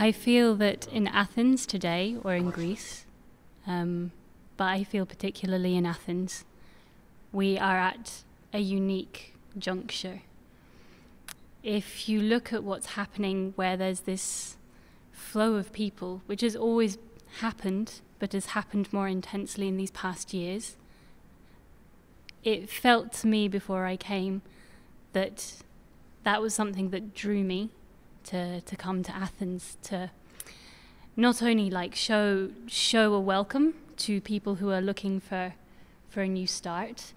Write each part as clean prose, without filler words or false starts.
I feel that in Athens today, or in Greece, but I feel particularly in Athens, we are at a unique juncture. If you look at what's happening, where there's this flow of people, which has always happened, but has happened more intensely in these past years, it felt to me before I came that that was something that drew me to come to Athens, to not only like show a welcome to people who are looking for a new start,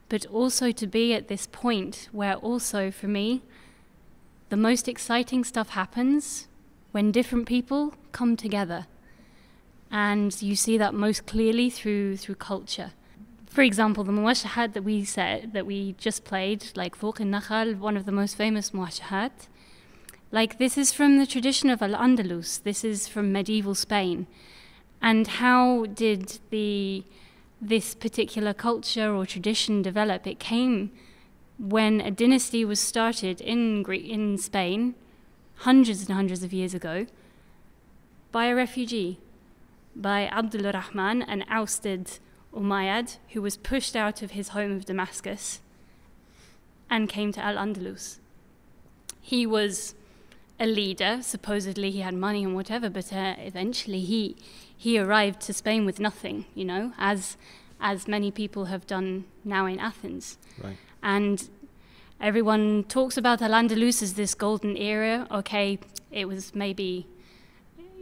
but also to be at this point where also for me, the most exciting stuff happens when different people come together. And you see that most clearly through culture. For example, the muwashahad that we just played, like Fouq al-Nakhal, one of the most famous muwashahad, like this is from the tradition of Al-Andalus, this is from medieval Spain. And how did this particular culture or tradition develop? It came when a dynasty was started in Spain, hundreds and hundreds of years ago, by a refugee, by Abdul Rahman, an ousted Umayyad who was pushed out of his home of Damascus and came to Al-Andalus. He was a leader, supposedly he had money and whatever, but eventually he arrived to Spain with nothing, you know, as many people have done now in Athens. Right. And everyone talks about Al-Andalus as this golden era. Okay, it was maybe,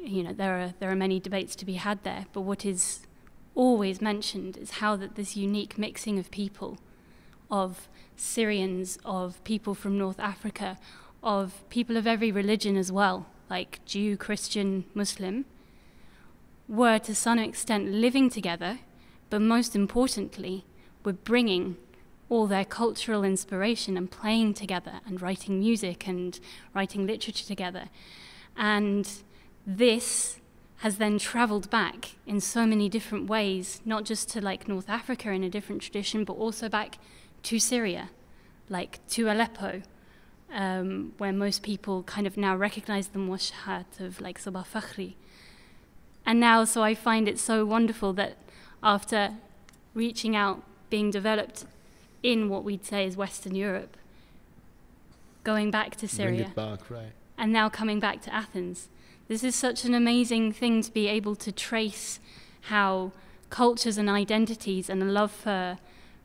you know, there are many debates to be had there, but what is always mentioned is how that this unique mixing of people, of Syrians, of people from North Africa, of people of every religion as well, like Jew, Christian, Muslim, were to some extent living together, but most importantly, were bringing all their cultural inspiration and playing together and writing music and writing literature together. And this has then traveled back in so many different ways, not just to like North Africa in a different tradition, but also back to Syria, like to Aleppo, where most people kind of now recognize the muwashahad of like Sabah Fakhri. And now, so I find it so wonderful that after reaching out, being developed in what we'd say is Western Europe, going back to Syria, Bring it back, right. and now coming back to Athens. This is such an amazing thing to be able to trace how cultures and identities and a love for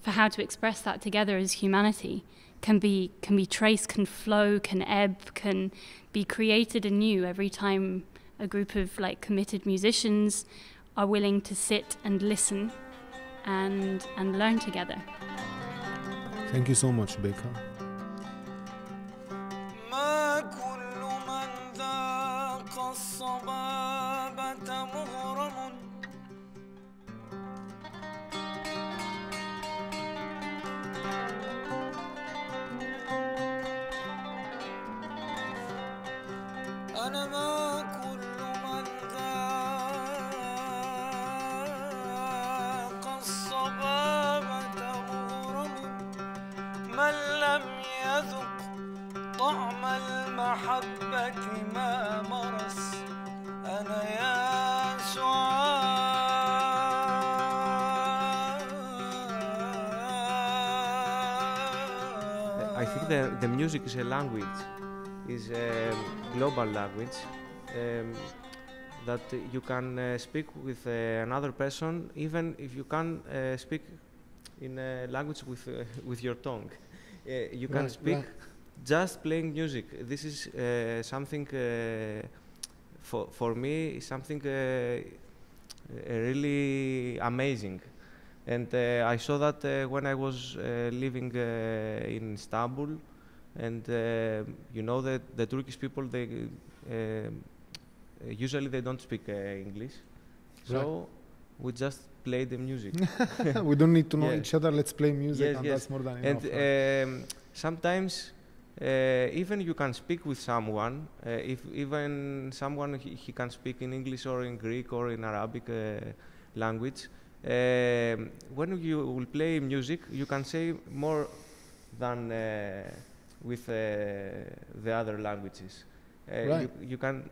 how to express that together as humanity can be traced, can flow, can ebb, can be created anew every time a group of like committed musicians are willing to sit and listen and learn together. Thank you so much, Becca. I think the music is a language, is a global language that you can speak with another person, even if you can speak in a language with your tongue. You can speak just playing music. This is something for me, something really amazing. And I saw that when I was living in Istanbul, and you know that the Turkish people, they usually they don't speak English, so we just play the music. We don't need to know each other. Let's play music, and that's more than enough. And sometimes even you can speak with someone, if even someone he can speak in English or in Greek or in Arabic language. When you will play music, you can say more than with the other languages. Right. You can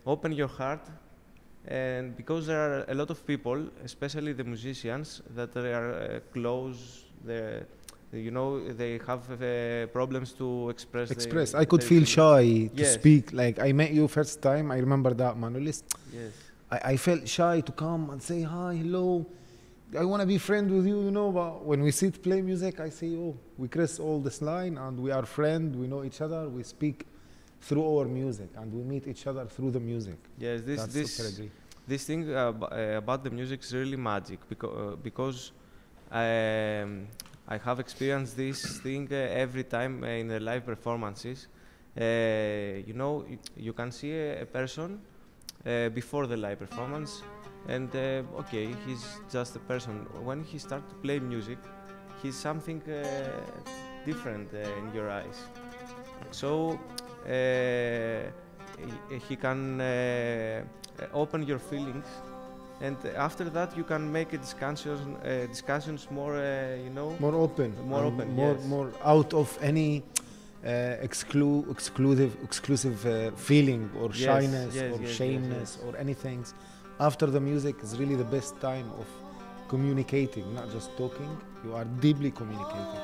open your heart, and because there are a lot of people, especially the musicians, that they are close. You know, they have problems to express. I could feel shy to yes. speak. Like I met you first time. I remember that, Manolis. Yes. I felt shy to come and say hi, hello. I want to be friend with you, you know. But when we sit play music, I say, oh, we cross all this line, and we are friends. We know each other. We speak through our music, and we meet each other through the music. Yes, this thing about the music is really magic because I have experienced this thing every time in the live performances. You know, you can see a person before the live performance, and okay, he's just a person. When he starts to play music, he's something different in your eyes. So he can open your feelings, and after that you can make a discussions more, you know, more open, yes. more out of any exclusive feeling or shyness or shameness or anything. After the music is really the best time of communicating, not just talking. You are deeply communicating.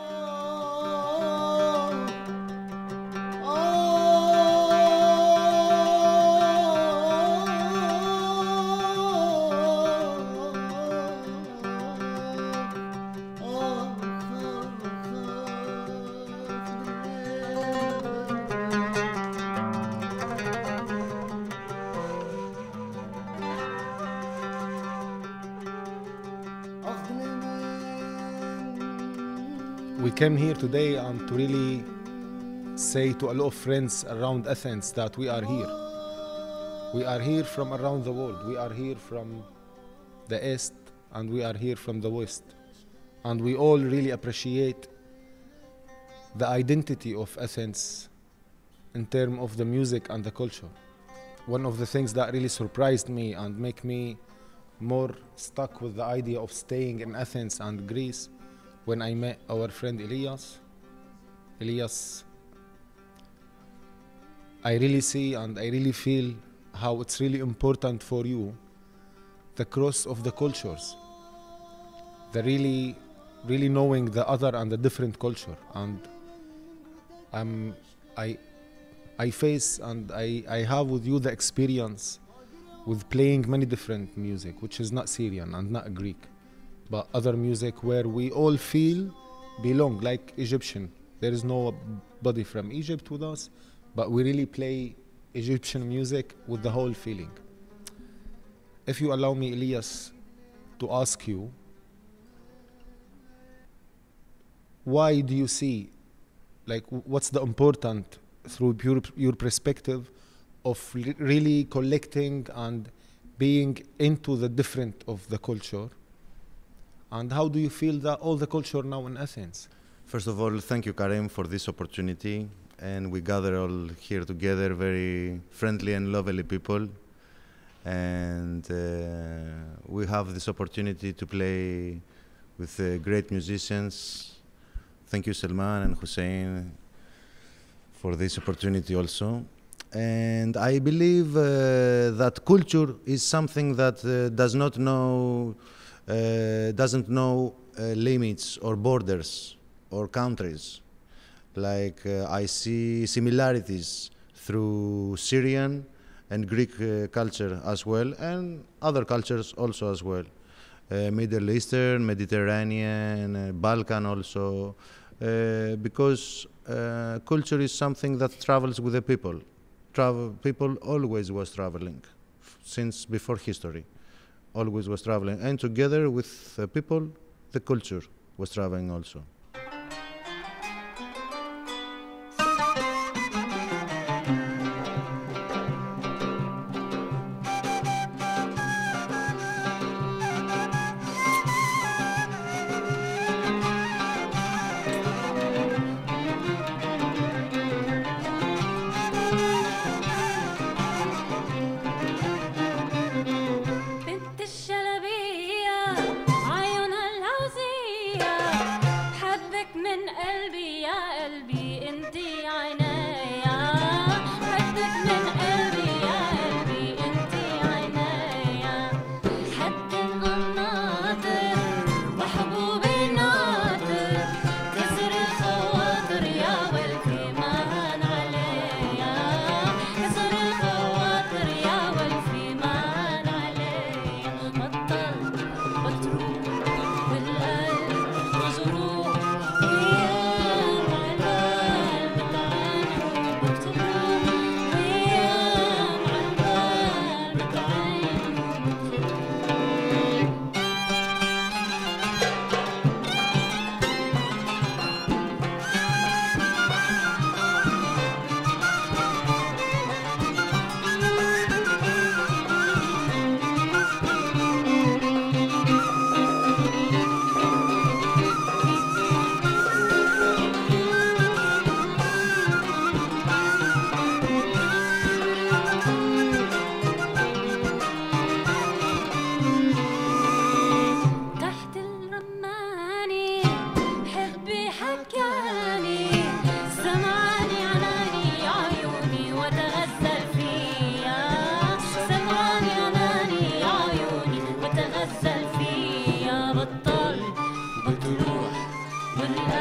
We came here today and to really say to a lot of friends around Athens that we are here. We are here from around the world. We are here from the East and we are here from the West. And we all really appreciate the identity of Athens in terms of the music and the culture. One of the things that really surprised me and make me more stuck with the idea of staying in Athens and Greece when I met our friend Elias. Elias, I really see and I really feel how it's really important for you, the cross of the cultures, the really knowing the other and the different culture. And I face and I have with you the experience with playing many different music, which is not Syrian and not Greek, but other music where we all feel belong, like Egyptian. There is nobody from Egypt with us, but we really play Egyptian music with the whole feeling. If you allow me, Elias, to ask you, why do you see, like, what's the important, through your perspective, of really collecting and being into the different of the culture? And how do you feel that all the culture now in Athens? First of all, thank you, Karim, for this opportunity. And we gather all here together, very friendly and lovely people. And we have this opportunity to play with great musicians. Thank you, Salman and Hussein, for this opportunity also. And I believe that culture is something that doesn't know limits or borders or countries. Like I see similarities through Syrian and Greek culture as well, and other cultures also as well. Middle Eastern, Mediterranean, Balkan also, because culture is something that travels with the people. People always was traveling, since before history. Always was traveling, and together with people, the culture was traveling also. من قلبي يا قلبي انتي عنايا بتروح والأيام